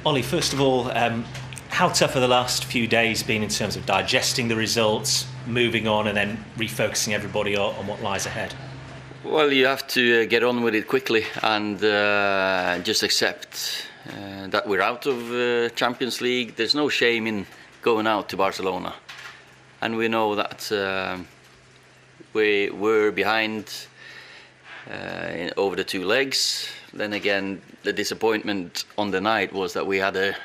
Ollie, first of all, how tough have the last few days been in terms of digesting the results, moving on and then refocusing everybody on what lies ahead? Well, you have to get on with it quickly and just accept that we're out of Champions League. There's no shame in going out to Barcelona. And we know that we were behind over the two legs. Then again, the disappointment on the night was that we had a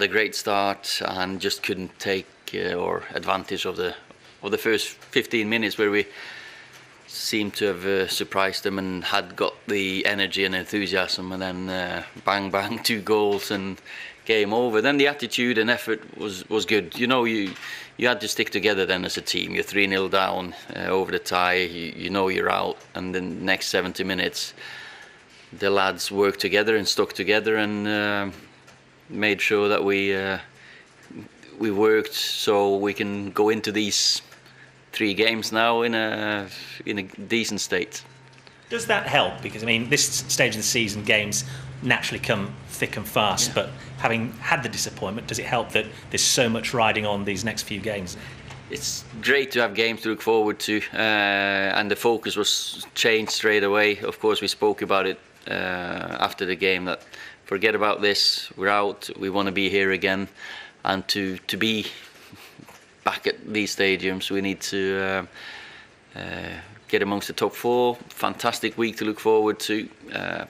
great start and just couldn't take or advantage of the first 15 minutes where we seemed to have surprised them and had got the energy and enthusiasm, and then bang bang, 2 goals and game over. Then the attitude and effort was good. You know, you had to stick together then as a team. You're 3-0 down over the tie, you know you're out, and then next 70 minutes the lads worked together and stuck together and made sure that we worked so we can go into these 3 games now in a decent state. Does that help? Because I mean, this stage of the season, games naturally come thick and fast, but having had the disappointment, does it help that there's so much riding on these next few games? It's great to have games to look forward to, and the focus was changed straight away. Of course, we spoke about it after the game, that forget about this, we're out, we want to be here again, and to be back at these stadiums we need to get amongst the top 4. Fantastic week to look forward to.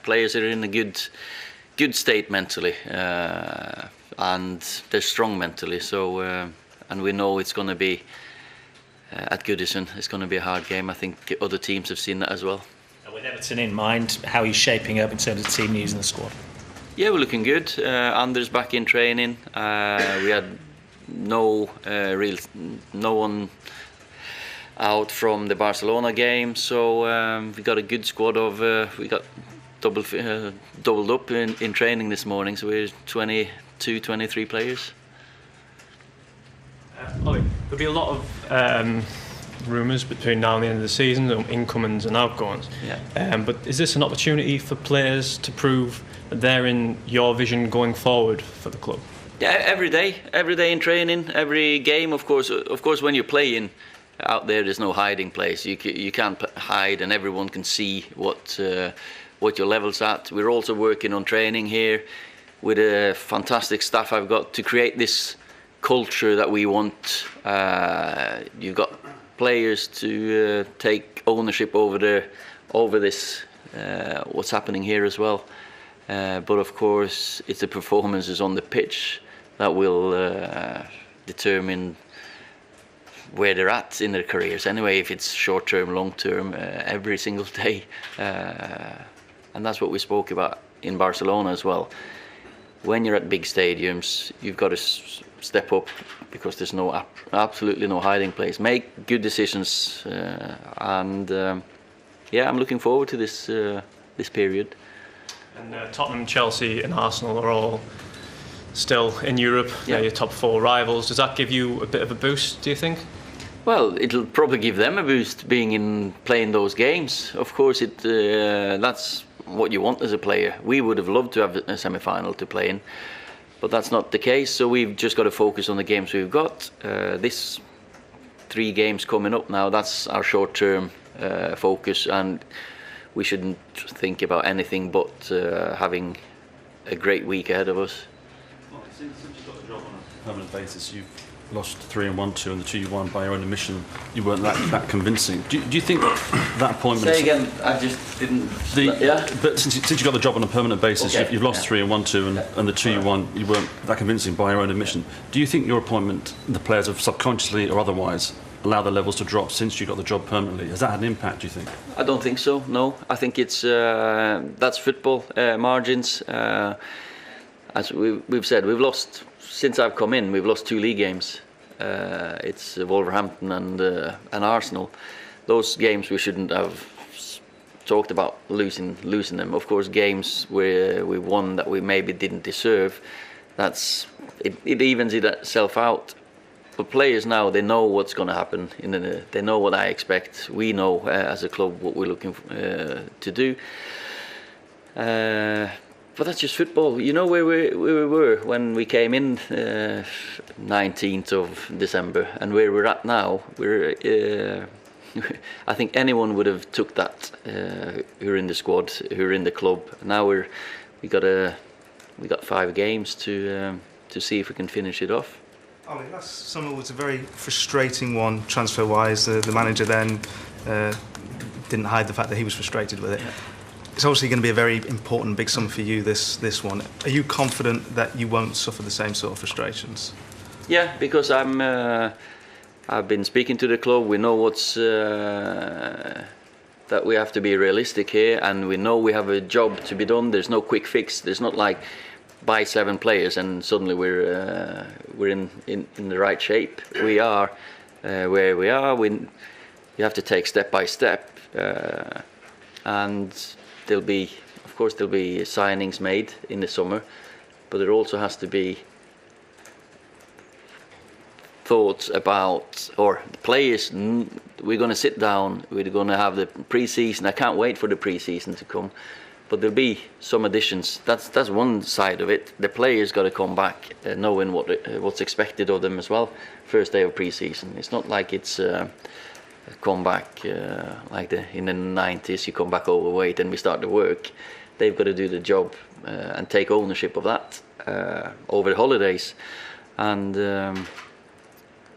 Players are in a good state mentally, and they're strong mentally, so and we know it's going to be at Goodison, it's going to be a hard game. I think other teams have seen that as well. And with Everton in mind, how are you shaping up in terms of team news in the squad? Yeah, we're looking good. Anders back in training. We had no one out from the Barcelona game, so we got a good squad of we got doubled up in training this morning, so we're 23 players. Ollie, there'll be a lot of rumours between now and the end of the season, incomings and outgoings. Yeah. But is this an opportunity for players to prove that they're in your vision going forward for the club? Yeah, every day in training, every game. Of course, when you're playing out there's no hiding place. You can't hide, and everyone can see what your level's at. We're also working on training here with a fantastic staff I've got to create this culture that we want. You've got players to take ownership over this what's happening here as well. But of course, it's the performances on the pitch that will determine where they're at in their careers. Anyway, if it's short term, long term, every single day, and that's what we spoke about in Barcelona as well. When you're at big stadiums, you've got to step up, because there's absolutely no hiding place. Make good decisions, and yeah, I'm looking forward to this period. And Tottenham, Chelsea and Arsenal are all still in Europe. Yeah. They're your top 4 rivals. Does that give you a bit of a boost, do you think? Well, it'll probably give them a boost playing those games. Of course, that's what you want as a player. We would have loved to have a semi-final to play in, but that's not the case. So we've just got to focus on the games we've got. This 3 games coming up now, that's our short-term focus, and we shouldn't think about anything but having a great week ahead of us. Well, since you've got the job on a permanent basis, you've lost 3 and 1-2, and the 2 you won by your own admission, you weren't that convincing. Do you think that appointment... Say again, I just didn't... But since you got the job on a permanent basis, okay, you've lost 3 and 1-2, and the 2 you won, you weren't that convincing by your own admission. Do you think your appointment, the players have subconsciously or otherwise allow the levels to drop since you got the job permanently? Has that had an impact, do you think? I don't think so, no. I think it's that's football, margins. As we've said, we've lost, since I've come in, we've lost 2 league games. It's Wolverhampton and Arsenal. Those games we shouldn't have talked about losing them. Of course, games where we won that we maybe didn't deserve, it evens itself out. But players now, they know what's going to happen. They know what I expect. We know as a club what we're looking to do. But that's just football. You know where we were when we came in 19th of December, and where we're at now. I think anyone would have took that who are in the squad, who are in the club. Now we got 5 games to see if we can finish it off. Ollie, last summer was a very frustrating one transfer-wise. The manager then didn't hide the fact that he was frustrated with it. It's obviously going to be a very important big summer for you, this one. Are you confident that you won't suffer the same sort of frustrations? Yeah, because I've been speaking to the club. We know what's that we have to be realistic here, and we know we have a job to be done. There's no quick fix. There's not like buy 7 players and suddenly we're in the right shape. We are where we are. You have to take step by step, and there'll be signings made in the summer, but there also has to be thoughts about, or the players. We're going to sit down. We're going to have the pre-season. I can't wait for the pre-season to come. But there'll be some additions. That's one side of it. The players got to come back knowing what's expected of them as well. First day of pre-season. It's not like it's come back like in the 90s. You come back overweight and we start to work. They've got to do the job and take ownership of that over the holidays, and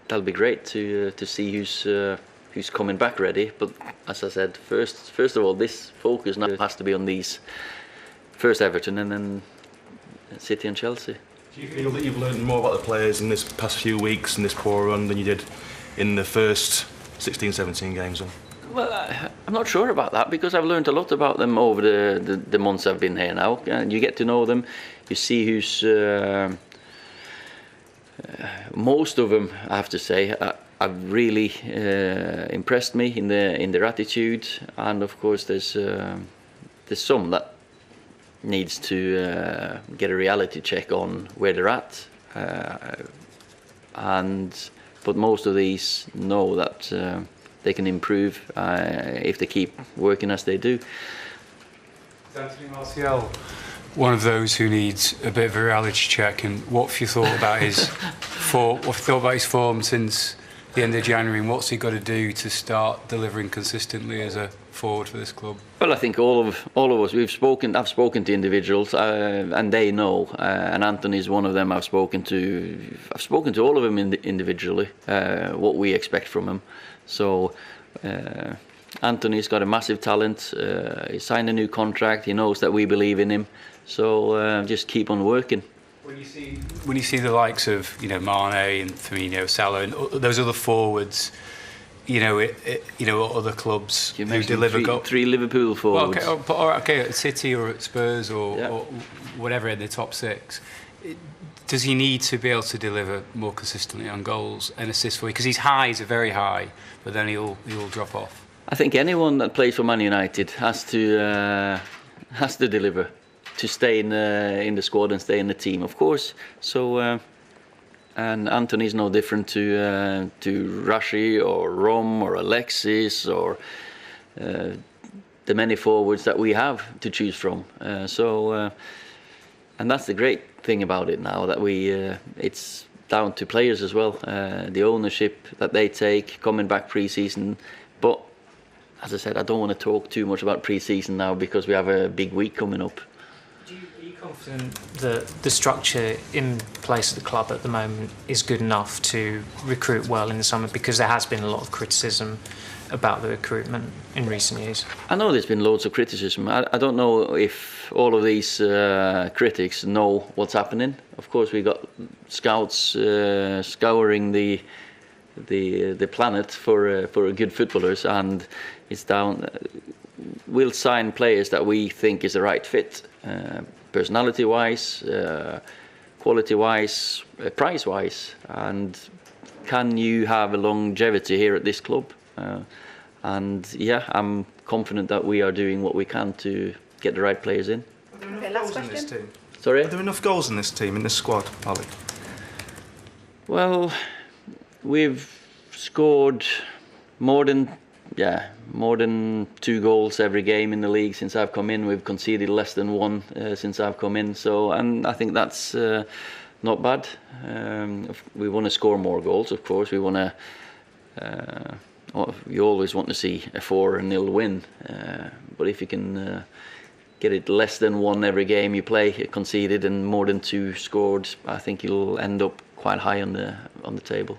that'll be great to see who's coming back ready. But as I said, first of all, this focus now has to be on these. First Everton and then City and Chelsea. Do you feel that you've learned more about the players in this past few weeks in this poor run than you did in the first 16-17 games? Well, I'm not sure about that, because I've learned a lot about them over the months I've been here now. And you get to know them, you see who's... most of them, I have to say, have really impressed me in their attitude, and of course there's some that needs to get a reality check on where they're at, but most of these know that they can improve if they keep working as they do. Is Anthony Martial one of those who needs a bit of a reality check, and what have you thought about his form since the end of January, and what's he got to do to start delivering consistently as a forward for this club? Well, I think all of us, I've spoken to individuals, and they know, and Anthony's one of them. I've spoken to all of them individually, what we expect from him. So Anthony's got a massive talent. He signed a new contract. He knows that we believe in him. So just keep on working. When you see the likes of Mane and Firmino, Salah, and those other forwards, other clubs who deliver three Liverpool forwards. Well, okay, at City or at Spurs or whatever in the top 6. Does he need to be able to deliver more consistently on goals and assists for you? Because his highs are very high, but then he'll drop off. I think anyone that plays for Man United has to deliver to stay in the squad and stay in the team, of course. So, and Anthony's no different to Rashi or Rom or Alexis or the many forwards that we have to choose from. And that's the great thing about it now, that it's down to players as well, the ownership that they take coming back pre-season. But as I said, I don't want to talk too much about pre-season now, because we have a big week coming up. Are you confident that the structure in place at the club at the moment is good enough to recruit well in the summer? Because there has been a lot of criticism about the recruitment in recent years. I know there's been loads of criticism. I don't know if all of these critics know what's happening. Of course, we got scouts scouring the planet for good footballers, and it's down. We'll sign players that we think is the right fit, personality-wise, quality-wise, price-wise, and can you have a longevity here at this club? And yeah, I'm confident that we are doing what we can to get the right players in. Are there enough goals in this team? Sorry? Are there enough goals in this team, in this squad, Ollie? Well, we've scored more than more than 2 goals every game in the league since I've come in. We've conceded less than 1 since I've come in. So, and I think that's not bad. We want to score more goals, of course. We want to. You always want to see a 4-0 win, but if you can get it less than 1 every game you play conceded and more than 2 scored, I think you'll end up quite high on the table.